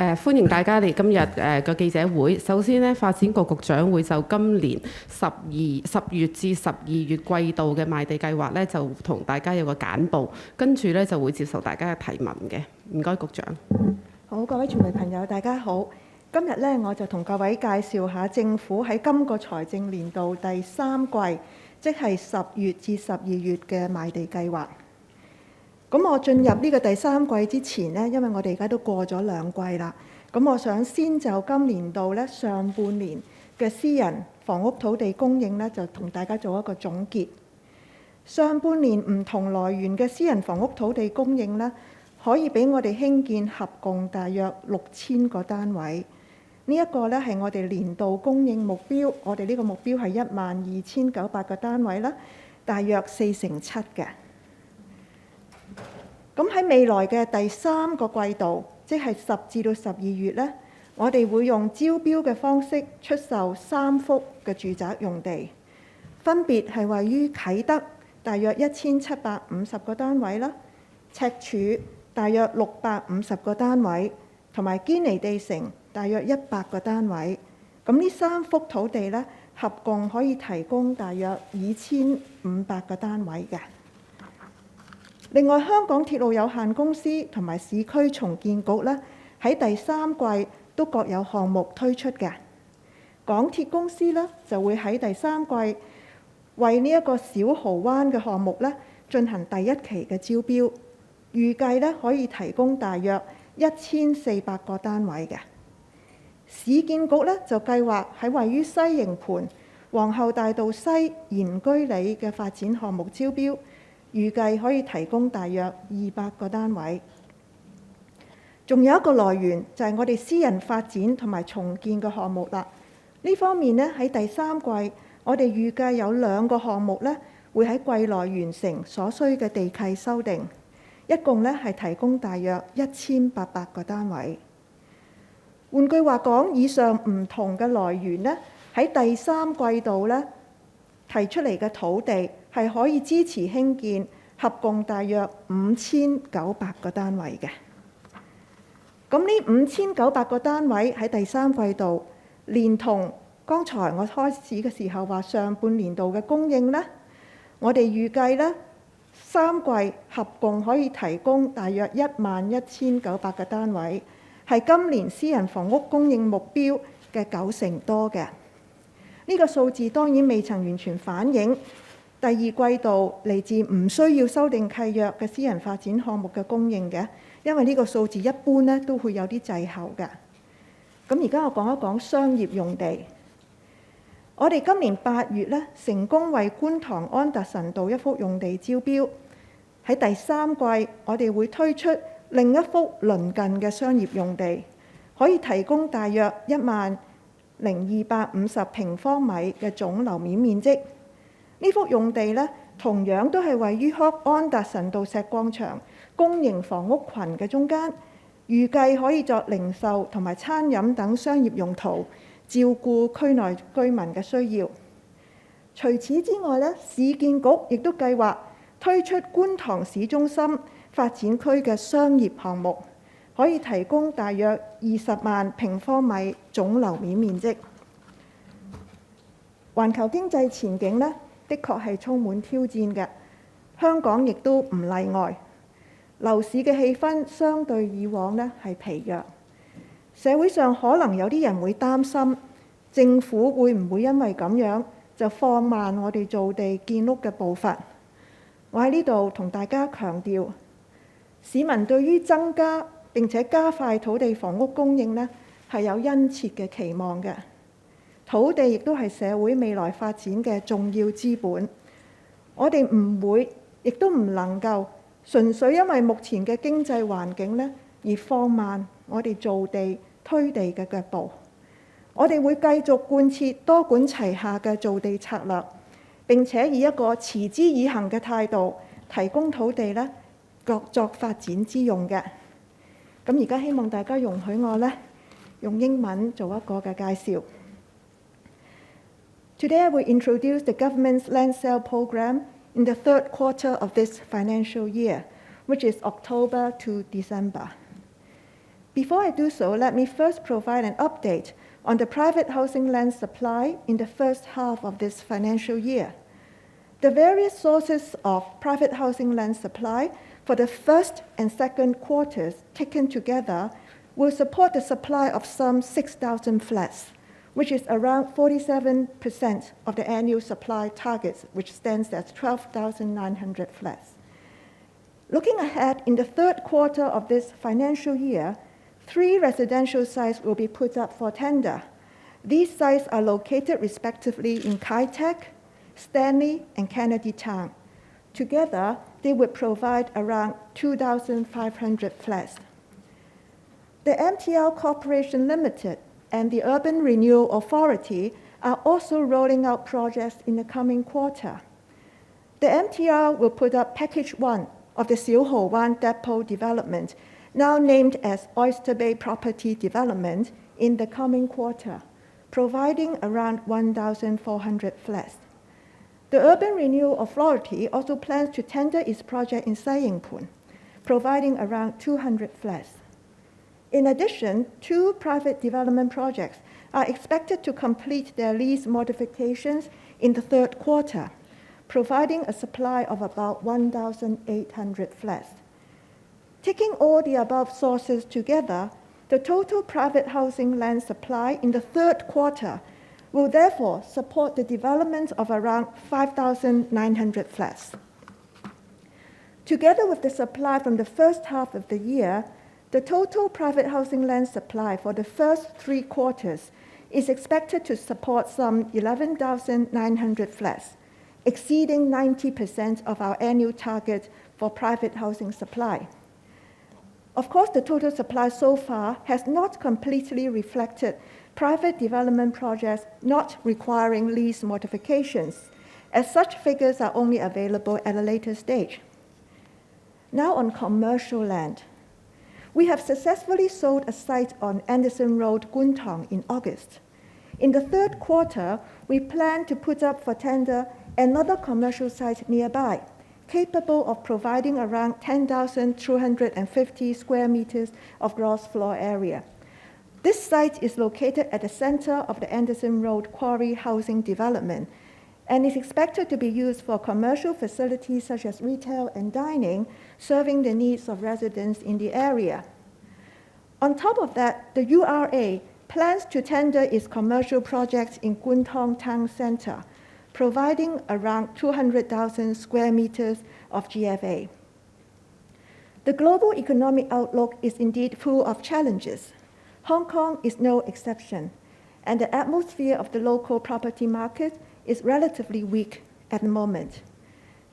歡迎大家嚟今日個記者會。首先呢，發展局局長會就今年10月至12月季度嘅賣地計劃呢，就同大家有個簡報，跟住呢就會接受大家嘅提問嘅。唔該，局長。好，各位傳媒朋友，大家好。今日呢，我就同各位介紹下政府喺今個財政年度第3季，即係10月至12月嘅賣地計劃。咁我進入呢個第3季之前呢，因為我哋而家都過咗2季啦，咁我想先就今年度呢上半年嘅私人房屋土地供應呢，就同大家做一個總結。上半年唔同來源嘅私人房屋土地供應呢，可以俾我哋興建合共大約6000個單位。呢一個呢係我哋年度供應目標，我哋呢個目標係12900個單位啦，大約4/7嘅。咁喺未來嘅第3個季度，即係10至到12月呢，我哋會用招標嘅方式出售3幅嘅住宅用地，分別係位於啟德大約1750個單位啦，赤柱大約650個單位，同埋堅尼地城大約100個單位。咁呢3幅土地呢，合共可以提供大約2500個單位嘅。另外，香港鐵路有限公司同埋市區重建局呢，喺第3季都各有項目推出嘅。港鐵公司呢，就會喺第3季為呢一個小蠔灣嘅項目呢進行第1期嘅招標，預計呢可以提供大約1400個單位嘅。市建局呢，就計劃喺位於西營盤皇后大道西賢居里嘅發展項目招標，預計可以提供大約200個單位。仲有一個來源就係我哋私人發展同埋重建嘅項目啦。呢方面呢，喺第3季，我哋預計有2個項目呢會喺季內完成所需嘅地契修訂，一共呢係提供大約1800個單位。換句話講，以上唔同嘅來源呢，喺第3季度呢提出嚟嘅土地係可以支持興建合共大約5900個單位嘅。咁呢5900個單位喺第3季度，連同剛才我開始嘅時候話上半年度嘅供應呢，我哋預計呢3季合共可以提供大約11900個單位，係今年私人房屋供應目標嘅90%多嘅。呢個數字當然未曾完全反映第2季度嚟自唔需要修訂契約嘅私人發展項目嘅供應嘅，因為呢個數字一般呢都會有啲滯後嘅。咁而家我講一講商業用地。我哋今年8月呢成功為觀塘安達臣道一幅用地招標，喺第3季我哋會推出另一幅鄰近嘅商業用地，可以提供大約10250平方米嘅總樓面面積。呢幅用地呢，同樣都係位於安達臣道石礦場公營房屋群嘅中間，預計可以作零售同埋餐飲等商業用途，照顧區內居民嘅需要。除此之外呢，市建局亦都計劃推出觀塘市中心發展區嘅商業項目，可以提供大約20萬平方米總樓面面積。環球經濟前景呢，的確係充滿挑戰嘅，香港亦都唔例外。樓市嘅氣氛相對以往呢係疲弱，社會上可能有啲人會擔心政府會唔會因為咁樣就放慢我哋造地建屋嘅步伐。我喺呢度同大家強調，市民對於增加並且加快土地房屋供應呢係有殷切嘅期望嘅。土地亦都係社會未來發展嘅重要資本，我哋唔會，亦都唔能夠純粹因為目前嘅經濟環境呢而放慢我哋造地推地嘅腳步。我哋會繼續貫徹多管齊下嘅造地策略，並且以一個持之以恆嘅態度提供土地呢各作發展之用嘅。咁而家希望大家容許我呢用英文做一個嘅介紹。Today I will introduce the government's land sale program in the third quarter of this financial year, which is October to December. Before I do so, let me first provide an update on the private housing land supply in the first half of this financial year. The various sources of private housing land supply for the first and second quarters taken together will support the supply of some 6,000 flats, which is around 47% of the annual supply targets, which stands at 12,900 flats. Looking ahead, in the third quarter of this financial year, 3 residential sites will be put up for tender. These sites are located respectively in Kai Tak, Stanley, and Kennedy Town. Together, they would provide around 2,500 flats. The MTR Corporation Limited and the Urban Renewal Authority are also rolling out projects in the coming quarter. The MTR will put up Package 1 of the Siu Ho Wan Depot development, now named as Oyster Bay Property Development, in the coming quarter, providing around 1,400 flats. The Urban Renewal Authority also plans to tender its project in Sai Ying Pun, providing around 200 flats. In addition, 2 private development projects are expected to complete their lease modifications in the third quarter, providing a supply of about 1,800 flats. Taking all the above sources together, the total private housing land supply in the third quarter will therefore support the development of around 5,900 flats. Together with the supply from the first half of the year, the total private housing land supply for the first 3 quarters is expected to support some 11,900 flats, exceeding 90% of our annual target for private housing supply. Of course, the total supply so far has not completely reflected private development projects not requiring lease modifications, as such figures are only available at a later stage. Now on commercial land. We have successfully sold a site on Anderson Road, Kwun Tong in August. In the third quarter, we plan to put up for tender another commercial site nearby, capable of providing around 10,250 square meters of gross floor area. This site is located at the center of the Anderson Road Quarry housing development and is expected to be used for commercial facilities such as retail and dining, serving the needs of residents in the area. On top of that, the URA plans to tender its commercial projects in Kwun Tong Town Center, providing around 200,000 square meters of GFA. The global economic outlook is indeed full of challenges. Hong Kong is no exception, and the atmosphere of the local property market is relatively weak at the moment.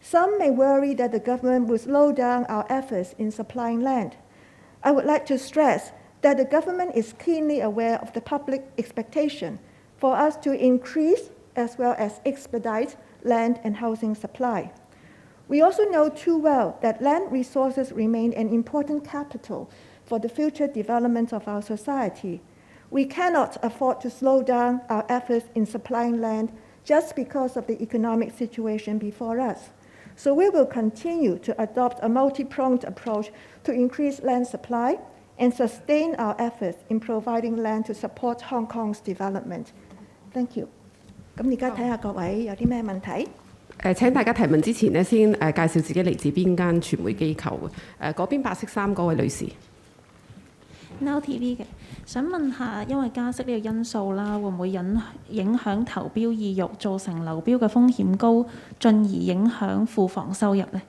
Some may worry that the government will slow down our efforts in supplying land. I would like to stress that the government is keenly aware of the public expectation for us to increase as well as expedite land and housing supply. We also know too well that land resources remain an important capital for the future development of our society. We cannot afford to slow down our efforts in supplying land just because of the economic situation before us. So we will continue to adopt a multi-pronged approach to increase land supply and sustain our efforts in providing land to support Hong Kong's development. Thank you. 咁而家睇下各位有啲咩問題？請大家提問之前呢，先介紹自己嚟自邊間傳媒機構嘅。嗰邊白色衫嗰位女士。Now TV 嘅，想問下，因為加息呢個因素啦，會唔會影響投標意欲，造成流標嘅風險高，進而影響庫房收入呢？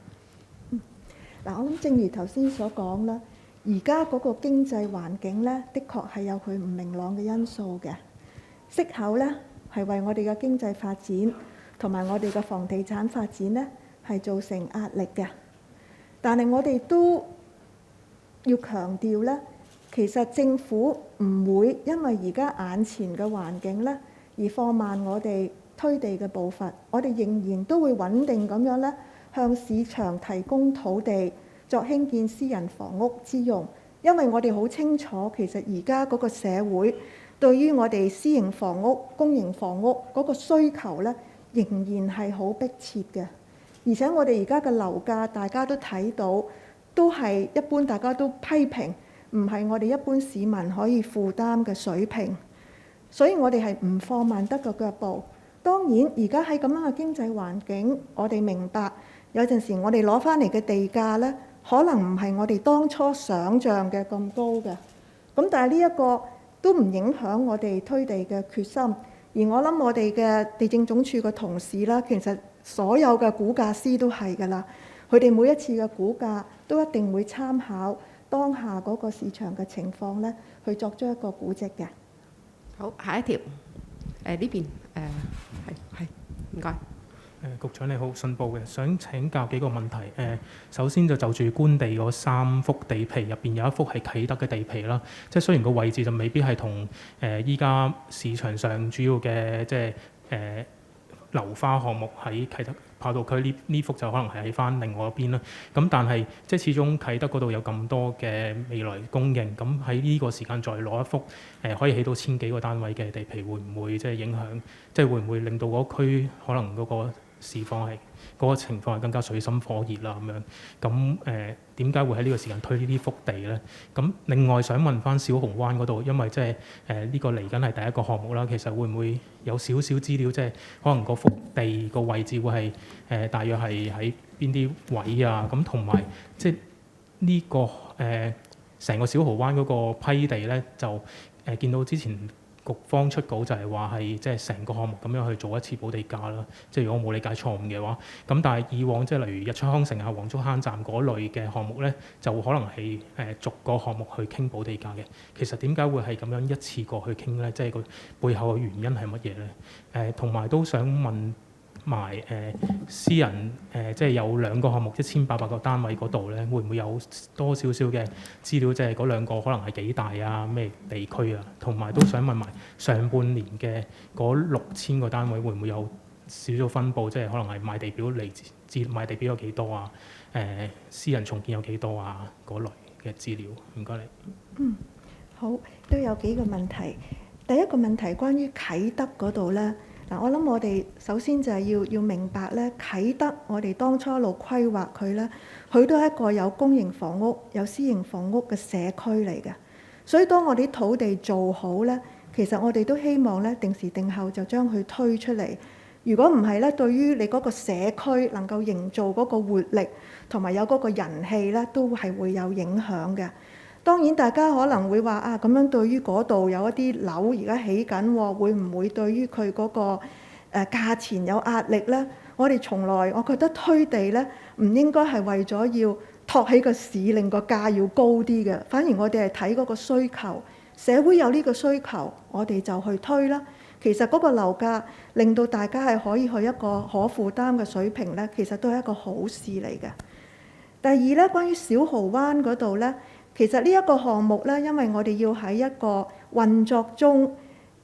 我諗正如頭先所講啦，而家嗰個經濟環境咧，的確係有佢唔明朗嘅因素嘅。息口咧係為我哋嘅經濟發展同埋我哋嘅房地產發展咧係造成壓力嘅。但係我哋都要強調咧。其實政府唔會因為而家眼前嘅環境咧而放慢我哋推地嘅步伐，我哋仍然都會穩定咁樣咧向市場提供土地作興建私人房屋之用，因為我哋好清楚其實而家嗰個社會對於我哋私營房屋、公營房屋嗰個需求咧仍然係好迫切嘅，而且我哋而家嘅樓價大家都睇到，都係一般大家都批評。唔係我哋一般市民可以負擔嘅水平，所以我哋係唔放慢得個腳步。當然而家喺咁樣嘅經濟環境，我哋明白有陣時我哋攞翻嚟嘅地價呢，可能唔係我哋當初想像嘅咁高嘅。咁但係呢一個都唔影響我哋推地嘅決心。而我諗我哋嘅地政總署嘅同事啦，其實所有嘅估價師都係㗎啦，佢哋每一次嘅估價都一定會參考當下嗰個市場嘅情況咧，去作出一個估值嘅。好，下一條，呢邊係唔該。局長你好，信報嘅，想請教幾個問題。首先就住官地嗰3幅地皮入邊有一幅係啟德嘅地皮啦，即係雖然個位置就未必係同依家市場上主要嘅即係樓花項目喺啟德跑道區呢幅就可能係喺翻另外一邊啦。咁但係即係始終啟德嗰度有咁多嘅未來供應，咁喺呢個時間再攞一幅可以起到1000幾個單位嘅地皮，會唔會即係影響？即係會唔會令到嗰區可能嗰個市況係嗰個情況係更加水深火熱啦咁樣？咁點解會喺呢個時間推呢啲幅地咧？咁另外想問翻小蠔灣嗰度，因為即係呢個嚟緊係第一個項目啦，其實會唔會有少少資料，即係可能個幅地個位置會係大約係喺邊啲位啊？咁同埋即係呢個成個小蠔灣嗰個批地咧，就見到之前局方出稿就係話係即係成個項目咁樣去做一次補地價啦，即係如果我冇理解錯誤嘅話，咁但係以往即係例如日出康城啊、黃竹坑站嗰類嘅項目咧，就可能係逐個項目去傾補地價嘅。其實點解會係咁樣一次過去傾咧？即係個背後嘅原因係乜嘢咧？同埋都想問埋私人即係有2個項目1800個單位嗰度咧，會唔會有多少少嘅資料？即係嗰2個可能係幾大啊、咩地區啊？同埋都想問埋上半年嘅嗰6000個單位會唔會有少少分佈？即係可能係賣地表嚟自賣地表有幾多啊？私人重建有幾多啊？嗰類嘅資料，唔該你。好，都有幾個問題。第一個問題關於啟德嗰度咧。嗱，我諗我哋首先就係要明白咧，啟德我哋當初一路規劃佢咧，佢都係一個有公營房屋、有私營房屋嘅社區嚟嘅。所以當我哋啲土地做好咧，其實我哋都希望咧定時定候就將佢推出嚟。如果唔係咧，對於你嗰個社區能夠營造嗰個活力同埋有嗰個人氣咧，都係會有影響嘅。當然，大家可能會話啊，咁樣對於嗰度有一啲樓而家起緊喎，會唔會對於佢嗰個價錢有壓力呢？我哋從來我覺得推地呢，唔應該係為咗要托起個市，令個價要高啲嘅。反而我哋係睇嗰個需求，社會有呢個需求，我哋就去推啦。其實嗰個樓價令到大家係可以去一個可負擔嘅水平呢，其實都係一個好事嚟嘅。第二呢，關於小蠔灣嗰度呢。其實呢一個項目咧，因為我哋要喺一個運作中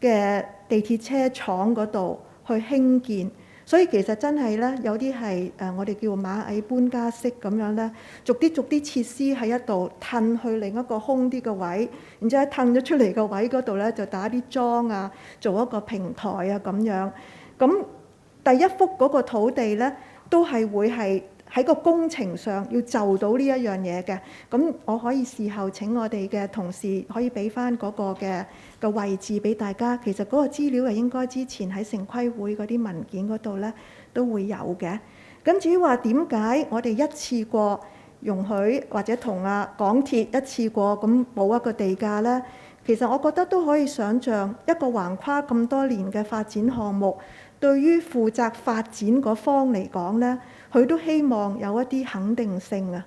嘅地鐵車廠嗰度去興建，所以其實真係咧有啲係我哋叫螞蟻搬家式咁樣咧，逐啲設施喺一度褪去另一個空啲嘅位，然之後褪咗出嚟個位嗰度咧就打啲樁啊，做一個平台啊咁樣。咁第一幅嗰個土地咧，都係會係喺個工程上要就到呢一樣嘢嘅，咁我可以事後請我哋嘅同事可以俾翻嗰個嘅位置俾大家。其實嗰個資料係應該之前喺城規會嗰啲文件嗰度咧都會有嘅。咁至於話點解我哋一次過容許或者同港鐵一次過咁補一個地價咧？其實我覺得都可以想像一個橫跨咁多年嘅發展項目，對於負責發展嗰方嚟講咧，佢都希望有一啲肯定性啊！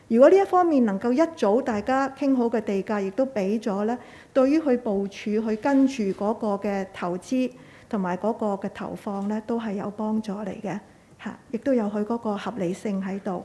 如果呢一方面能夠一早大家傾好嘅地價，亦都俾咗咧，對於佢部署去跟住嗰個嘅投資同埋嗰個嘅投放咧，都係有幫助嚟嘅嚇，亦都有佢嗰個合理性喺度。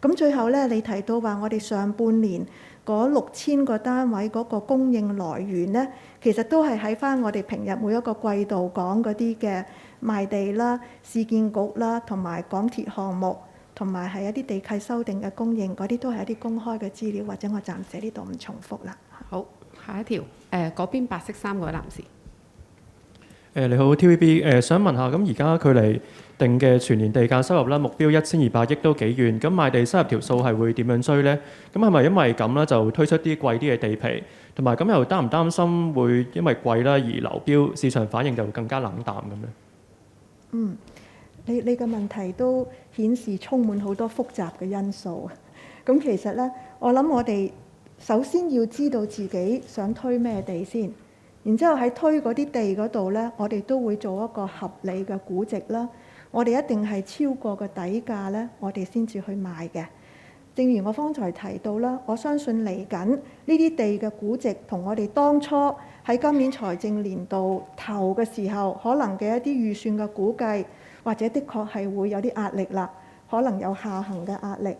咁最後咧，你提到話我哋上半年嗰6000個單位嗰個供應來源咧，其實都係喺翻我哋平日每一個季度講嗰啲嘅賣地啦、市建局啦，同埋港鐵項目，同埋係一啲地契修訂嘅供應，嗰啲都係一啲公開嘅資料，或者我暫時喺呢度唔重複啦。好，下一條，嗰邊白色衫嗰位男士。你好 TVB，想問下，咁而家距離定嘅全年地價收入啦，目標1200億都幾遠，咁賣地收入條數係會點樣追呢？咁係咪因為咁啦，就推出啲貴啲嘅地皮，同埋咁又擔唔擔心會因為貴啦而流標，市場反應就會更加冷淡咁呢？你嘅問題都顯示充滿好多複雜嘅因素。咁其實呢，我諗我哋首先要知道自己想推咩地先。然之後喺推嗰啲地嗰度呢，我哋都會做一個合理嘅估值啦。我哋一定係超過個底價呢，我哋先至去賣嘅。正如我方才提到啦，我相信嚟緊呢啲地嘅估值同我哋當初喺今年財政年度頭嘅時候可能嘅一啲預算嘅估計，或者的確係會有啲壓力啦，可能有下行嘅壓力。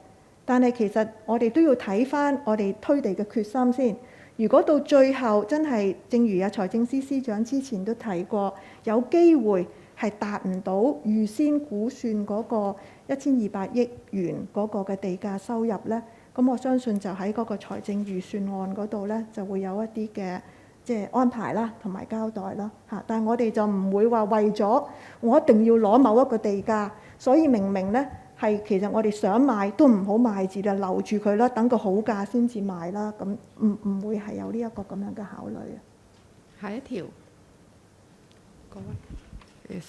但係其實我哋都要睇返我哋推地嘅決心先。如果到最後真係，正如財政司司長之前都提過，有機會係達唔到預先估算嗰個1200億元嗰個嘅地價收入呢，咁我相信就喺嗰個財政預算案嗰度呢，就會有一啲嘅安排啦，同埋交代啦嚇。但係我哋就唔會話為咗我一定要攞某一個地價，所以明明呢，係其實我哋想賣都唔好賣住啦，留住佢啦，等個好價先至賣啦。咁唔會係有呢一個咁樣嘅考慮啊。下一條，各位。Yes.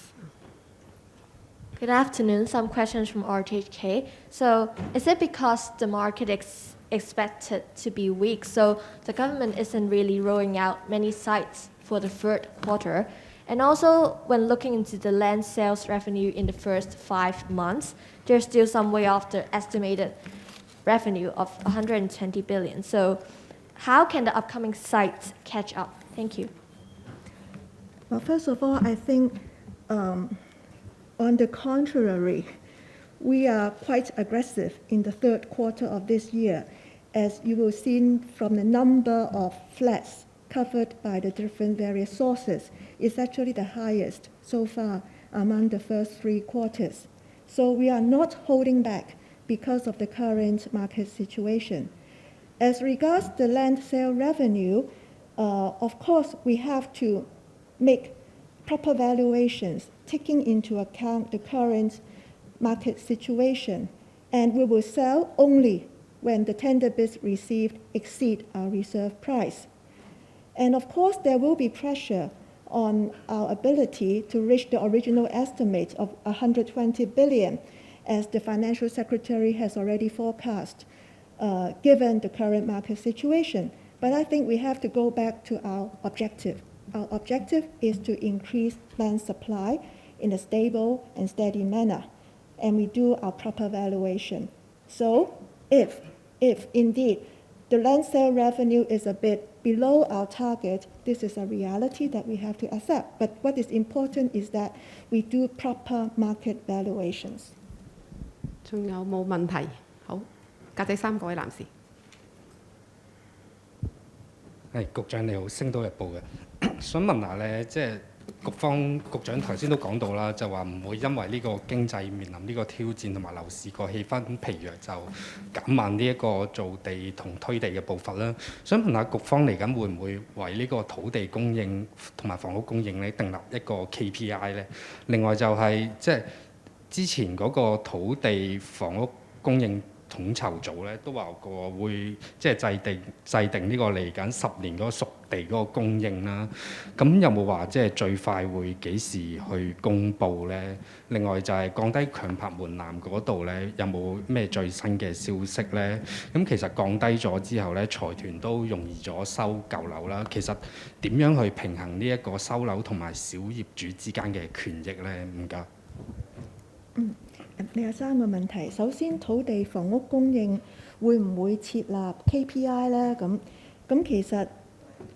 Good afternoon. Some questions from RTHK. So, is it because the market is expected to be weak, so the government isn't really rolling out many sites for the third quarter? And also, when looking into the land sales revenue in the first 5 months, there's still some way off the estimated revenue of 120 billion. So, how can the upcoming sites catch up? Thank you. Well, first of all, I think on the contrary, we are quite aggressive in the third quarter of this year, as you will see from the number of flats covered by the different various sources. It's actually the highest so far among the first 3 quarters. So we are not holding back because of the current market situation. As regards the land sale revenue, of course, we have to make proper valuations, taking into account the current market situation, and we will sell only when the tender bids received exceed our reserve price. And of course, there will be pressure on our ability to reach the original estimate of 120 billion, as the Financial Secretary has already forecast, given the current market situation. But I think we have to go back to our objective. Our objective is to increase land supply in a stable and steady manner, and we do our proper valuation. So if indeed the land sale revenue is a bit below our target, this is a reality that we have to accept. But what is important is that we do proper market valuations. 仲有冇問題？好，格仔衫嗰位男士。局長你好，《星島日報》嘅，想問下咧，即係局長頭先都講到啦，就話唔會因為呢個經濟面臨呢個挑戰同埋樓市個氣氛疲弱，就減慢呢一個造地同推地嘅步伐啦。想問下局方嚟緊會唔會為呢個土地供應同埋房屋供應咧訂立一個 KPI 咧？另外就係即係之前嗰個土地房屋供應統籌組咧都話過會即係制定呢個嚟緊10年嗰個熟地嗰個供應啦。咁有冇話即係最快會幾時去公佈咧？另外就係降低強拍門檻嗰度咧，有冇咩最新嘅消息咧？咁其實降低咗之後咧，財團都容易咗收舊樓啦。其實點樣去平衡呢一個收樓同埋小業主之間嘅權益咧？唔該。你有3個問題。首先，土地房屋供應會唔會設立 KPI 呢？咁其實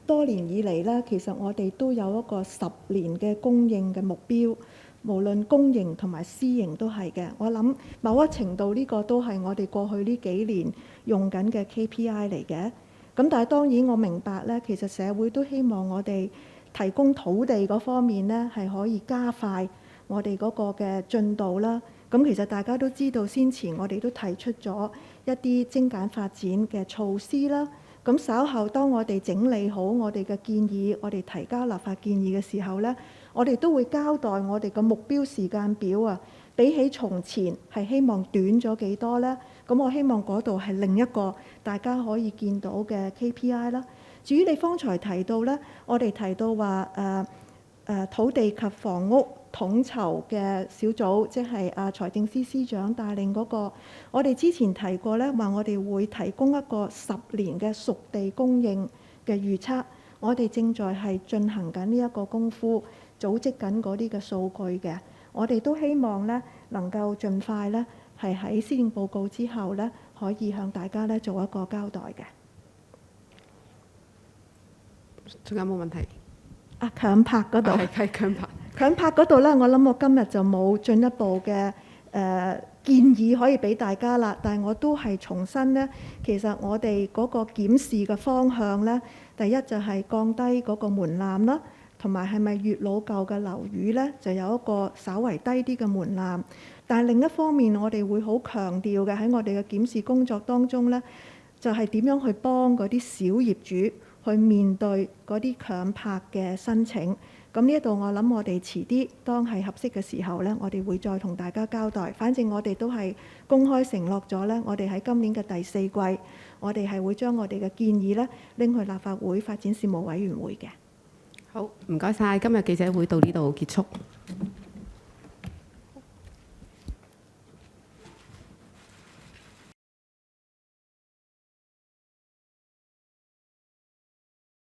多年以嚟呢，其實我哋都有一個10年嘅供應嘅目標，無論公營同埋私營都係嘅。我諗某一程度呢個都係我哋過去呢幾年用緊嘅 KPI 嚟嘅。咁但係當然我明白呢，其實社會都希望我哋提供土地嗰方面呢，係可以加快我哋嗰個嘅進度啦。咁其實大家都知道，先前我哋都提出咗一啲精簡發展嘅措施啦。咁稍後當我哋整理好我哋嘅建議，我哋提交立法建議嘅時候呢，我哋都會交代我哋嘅目標時間表啊。比起從前係希望短咗幾多呢？咁我希望嗰度係另一個大家可以見到嘅 KPI 啦。至於你方才提到呢，我哋提到話土地及房屋統籌嘅小組，即係財政司司長帶領嗰個。我哋之前提過呢，話我哋會提供一個10年嘅熟地供應嘅預測。我哋正在係進行緊呢一個功夫，組織緊嗰啲嘅數據嘅。我哋都希望呢能夠盡快呢係喺施政報告之後呢，可以向大家呢做一個交代嘅。仲有冇問題？強拍嗰度係強拍。強拍嗰度呢，我諗我今日就冇進一步嘅建議可以俾大家啦。但係我都係重申呢，其實我哋嗰個檢視嘅方向呢，第一就係降低嗰個門檻啦。同埋係咪越老舊嘅樓宇呢，就有一個稍為低啲嘅門檻。但係另一方面，我哋會好強調嘅喺我哋嘅檢視工作當中呢，就係點樣去幫嗰啲小業主去面對嗰啲強拍嘅申請。咁呢一度我諗我哋遲啲當係合適嘅時候呢，我哋會再同大家交代。反正我哋都係公開承諾咗呢，我哋喺今年嘅第4季，我哋係會將我哋嘅建議呢拎去立法會發展事務委員會嘅。好，唔該晒，今日記者會到呢度結束。